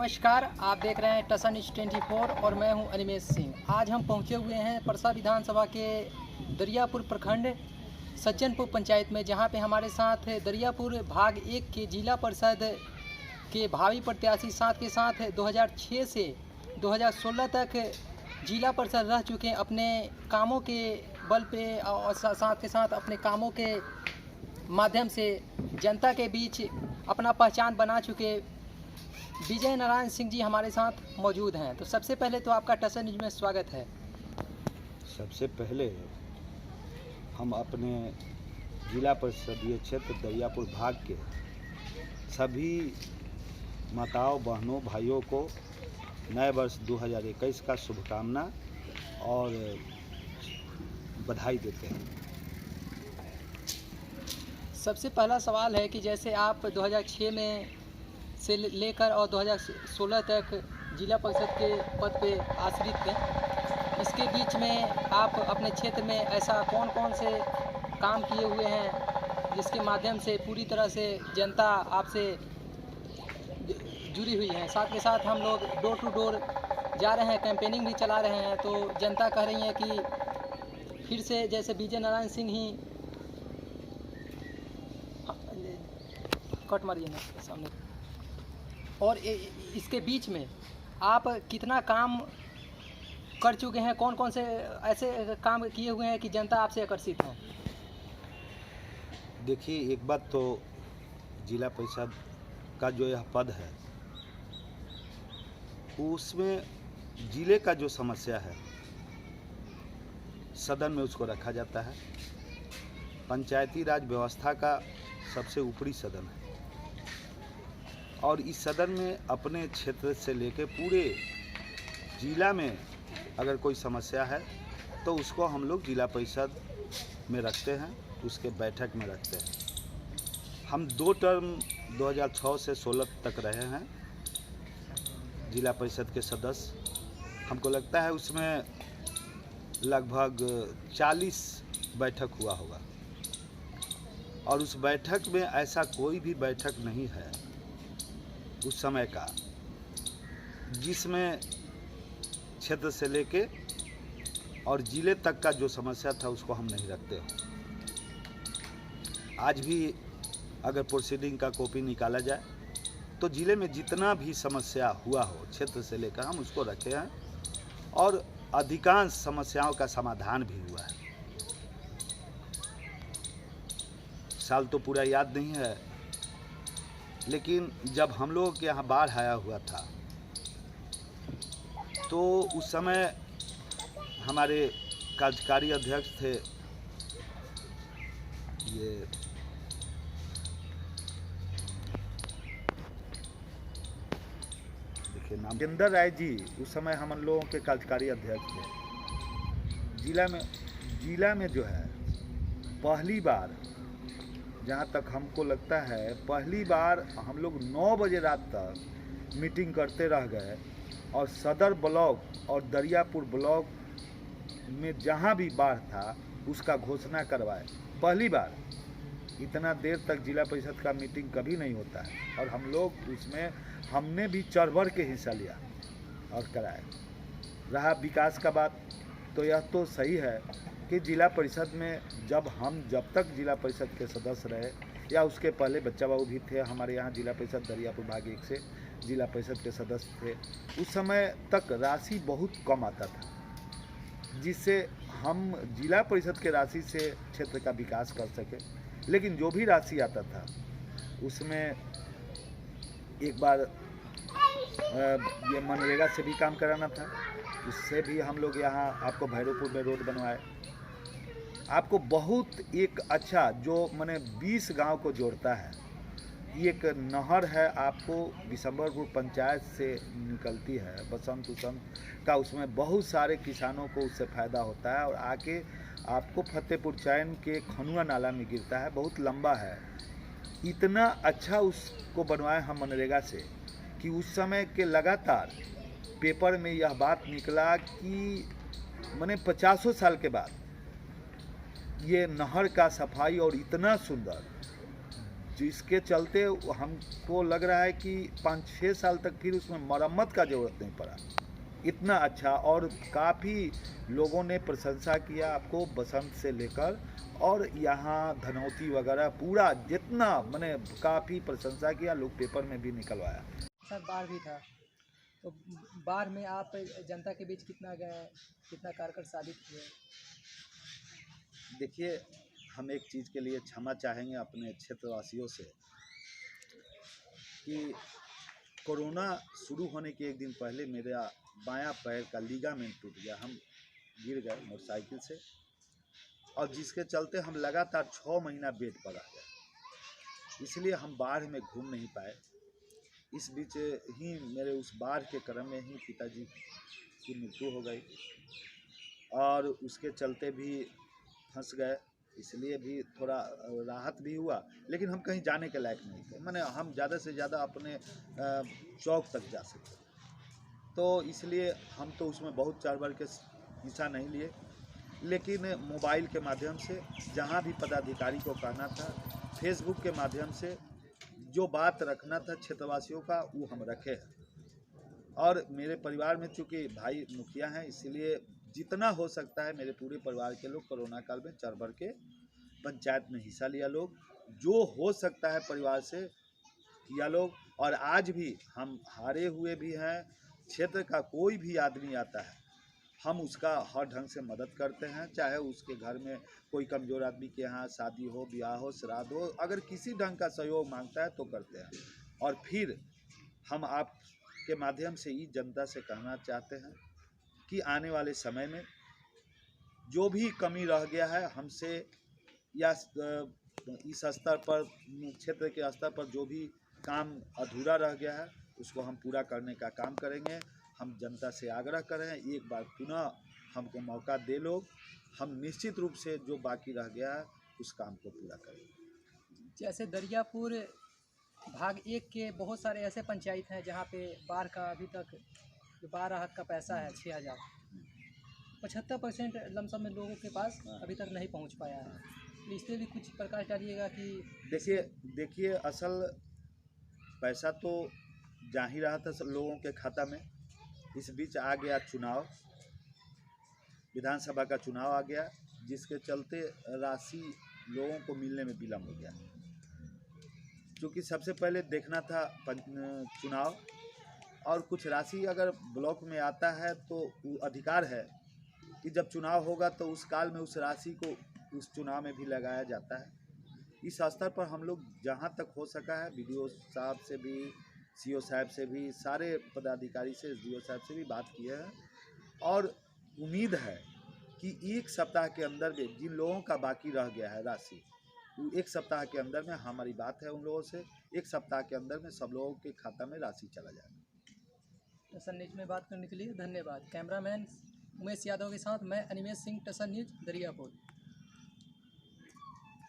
नमस्कार, आप देख रहे हैं टसन न्यूज़ 24 और मैं हूं अनिमेश सिंह। आज हम पहुंचे हुए हैं परसा विधानसभा के दरियापुर प्रखंड सज्जनपुर पंचायत में, जहां पे हमारे साथ दरियापुर भाग 1 के जिला परिषद के भावी प्रत्याशी, साथ के साथ 2006 से 2016 तक जिला परिषद रह चुके हैं। अपने कामों के बल पे और साथ के साथ अपने कामों के माध्यम से जनता के बीच अपना पहचान बना चुके विजय नारायण सिंह जी हमारे साथ मौजूद हैं। तो सबसे पहले तो आपका टसन न्यूज़ में स्वागत है। सबसे पहले हम अपने जिला परिषदीय क्षेत्र दरियापुर भाग के सभी माताओं, बहनों, भाइयों को नए वर्ष 2021 का शुभकामना और बधाई देते हैं। सबसे पहला सवाल है कि जैसे आप 2006 में से लेकर और 2016 तक जिला परिषद के पद पे आश्रित थे, इसके बीच में आप अपने क्षेत्र में ऐसा कौन कौन से काम किए हुए हैं जिसके माध्यम से पूरी तरह से जनता आपसे जुड़ी हुई है? साथ के साथ हम लोग डोर टू डोर जा रहे हैं, कैंपेनिंग भी चला रहे हैं, तो जनता कह रही है कि फिर से जैसे विजय नारायण सिंह ही कट मारिए ना सामने। और इसके बीच में आप कितना काम कर चुके हैं, कौन कौन से ऐसे काम किए हुए हैं कि जनता आपसे आकर्षित है? देखिए, एक बात तो जिला परिषद का जो यह पद है, उसमें जिले का जो समस्या है सदन में उसको रखा जाता है। पंचायती राज व्यवस्था का सबसे ऊपरी सदन है और इस सदन में अपने क्षेत्र से लेकर पूरे जिला में अगर कोई समस्या है तो उसको हम लोग जिला परिषद में रखते हैं, उसके बैठक में रखते हैं। हम 2 टर्म 2006 से 16 तक रहे हैं जिला परिषद के सदस्य। हमको लगता है उसमें लगभग 40 बैठक हुआ होगा और उस बैठक में ऐसा कोई भी बैठक नहीं है उस समय का जिसमें क्षेत्र से लेके और जिले तक का जो समस्या था उसको हम नहीं रखते। आज भी अगर प्रोसीडिंग का कॉपी निकाला जाए तो जिले में जितना भी समस्या हुआ हो क्षेत्र से लेकर हम उसको रखे हैं और अधिकांश समस्याओं का समाधान भी हुआ है। साल तो पूरा याद नहीं है, लेकिन जब हम लोगों के यहाँ बाढ़ आया हुआ था तो उस समय हमारे कार्यकारी अध्यक्ष थे ये देखिए नाम जिंदर राय जी, उस समय हम लोगों के कार्यकारी अध्यक्ष थे। जिला में जो है पहली बार, जहाँ तक हमको लगता है पहली बार हम लोग 9 बजे रात तक मीटिंग करते रह गए और सदर ब्लॉक और दरियापुर ब्लॉक में जहाँ भी बाढ़ था उसका घोषणा करवाए। पहली बार इतना देर तक जिला परिषद का मीटिंग कभी नहीं होता है और हम लोग उसमें हमने भी चढ़ बढ़ के हिस्सा लिया और कराए। रहा विकास का बात, तो यह तो सही है कि जिला परिषद में जब तक जिला परिषद के सदस्य रहे या उसके पहले बच्चा बाबू भी थे हमारे यहाँ जिला परिषद दरियापुर भाग 1 से जिला परिषद के सदस्य थे, उस समय तक राशि बहुत कम आता था जिससे हम जिला परिषद के राशि से क्षेत्र का विकास कर सके। लेकिन जो भी राशि आता था उसमें एक बार ये मनरेगा से भी काम कराना था, उससे भी हम लोग यहाँ आपको भैरवपुर में रोड बनवाए। आपको बहुत एक अच्छा जो मैंने 20 गांव को जोड़ता है, ये एक नहर है, आपको बिशंबरपुर पंचायत से निकलती है, बसंत का, उसमें बहुत सारे किसानों को उससे फ़ायदा होता है और आके आपको फतेहपुर चैन के खनुआ नाला में गिरता है, बहुत लंबा है। इतना अच्छा उसको बनवाए हम मनरेगा से कि उस समय के लगातार पेपर में यह बात निकला कि मैंने 50 साल के बाद ये नहर का सफाई और इतना सुंदर जिसके चलते हमको लग रहा है कि 5-6 साल तक फिर उसमें मरम्मत का ज़रूरत नहीं पड़ा। इतना अच्छा, और काफ़ी लोगों ने प्रशंसा किया आपको, बसंत से लेकर और यहाँ धनौती वगैरह पूरा जितना मैंने काफ़ी प्रशंसा किया, लोग पेपर में भी निकलवाया। सर बाढ़ भी था, तो बाढ़ में आप जनता के बीच कितना गए, कितना कारगर साबित हुए? देखिए, हम एक चीज़ के लिए क्षमा चाहेंगे अपने क्षेत्रवासियों से कि कोरोना शुरू होने के एक दिन पहले मेरा बायां पैर का लिगामेंट टूट गया। हम गिर गए मोटरसाइकिल से, और जिसके चलते हम लगातार 6 महीना बेड पर रह गए, इसलिए हम बाढ़ में घूम नहीं पाए। इस बीच ही मेरे उस बाढ़ के क्रम में ही पिताजी की मृत्यु हो गई, और उसके चलते भी फंस गए, इसलिए भी थोड़ा राहत भी हुआ, लेकिन हम कहीं जाने के लायक नहीं थे। मैंने हम ज़्यादा से ज़्यादा अपने चौक तक जा सकते, तो इसलिए हम तो उसमें बहुत चढ़ बढ़ के हिस्सा नहीं लिए, लेकिन मोबाइल के माध्यम से जहाँ भी पदाधिकारी को कहना था, फेसबुक के माध्यम से जो बात रखना था क्षेत्रवासियों का, वो हम रखे हैं। और मेरे परिवार में चूँकि भाई मुखिया हैं, इसलिए जितना हो सकता है मेरे पूरे परिवार के लोग कोरोना काल में चढ़ बढ़ के पंचायत में हिस्सा लिया। लोग जो हो सकता है परिवार से किया लोग, और आज भी हम हारे हुए भी हैं। क्षेत्र का कोई भी आदमी आता है, हम उसका हर ढंग से मदद करते हैं, चाहे उसके घर में कोई कमज़ोर आदमी के यहाँ शादी हो, ब्याह हो, श्राद्ध हो, अगर किसी ढंग का सहयोग मांगता है तो करते हैं। और फिर हम आपके माध्यम से ही जनता से कहना चाहते हैं कि आने वाले समय में जो भी कमी रह गया है हमसे, या इस स्तर पर, क्षेत्र के स्तर पर जो भी काम अधूरा रह गया है, उसको हम पूरा करने का काम करेंगे। हम जनता से आग्रह कर रहे हैं, एक बार पुनः हमको मौका दे लोग, हम निश्चित रूप से जो बाकी रह गया है उस काम को पूरा करेंगे। जैसे दरियापुर भाग 1 के बहुत सारे ऐसे पंचायत हैं जहाँ पे बाढ़ का अभी तक जो बाढ़ राहत का पैसा है 6,000, 75% लमसम में लोगों के पास अभी तक नहीं पहुँच पाया है। तो इस पर भी कुछ प्रकाश डालिएगा कि देखिए असल पैसा तो जा ही रहा था सब लोगों के खाता में। इस बीच आ गया चुनाव, विधानसभा का चुनाव आ गया, जिसके चलते राशि लोगों को मिलने में विलम्ब हो गया। क्योंकि सबसे पहले देखना था चुनाव, और कुछ राशि अगर ब्लॉक में आता है तो वो अधिकार है कि जब चुनाव होगा तो उस काल में उस राशि को उस चुनाव में भी लगाया जाता है। इस स्तर पर हम लोग जहाँ तक हो सका है BDO साहब से भी, CO साहब से भी, सारे पदाधिकारी से, SDO साहब से भी बात किए हैं, और उम्मीद है कि एक सप्ताह के अंदर में जिन लोगों का बाकी रह गया है राशि, वो एक सप्ताह के अंदर में, हमारी बात है उन लोगों से, एक सप्ताह के अंदर में सब लोगों के खाता में राशि चला जाएगा। टसन न्यूज में बात करने के लिए धन्यवाद। कैमरामैन उमेश यादव के साथ मैं अनिमेश सिंह, टसन न्यूज, दरियापुर।